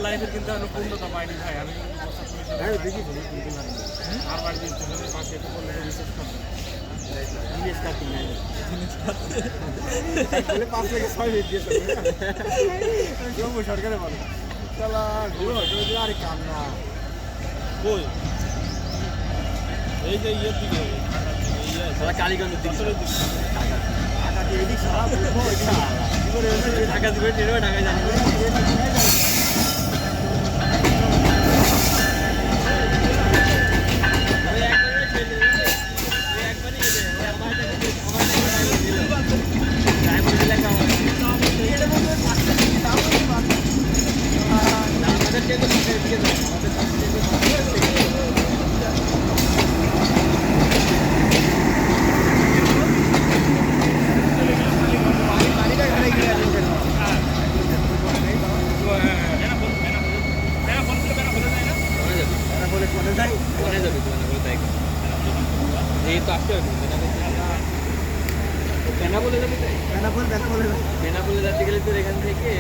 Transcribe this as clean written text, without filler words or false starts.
লাইফের কিন্তু আমি পূর্ণতা পাইনি ভাই। আমি দেখি আর বাড়ি স্টেশনের পাশে একটু করলে রিসার্চ করবো জিনিস কাটি নাই বলে 5 থেকে 6 মিনিট দিয়ে সরকারে বলে চলা আরে কাম না কই এই যে ইয়ের দিকে কালীগঞ্জের দিকে ঢাকা দিয়ে এদিক সারা বুঝবো ঢাকা দিবে ঢাকা জানি বেনাপোল যাতে গেলে তোর এখান থেকে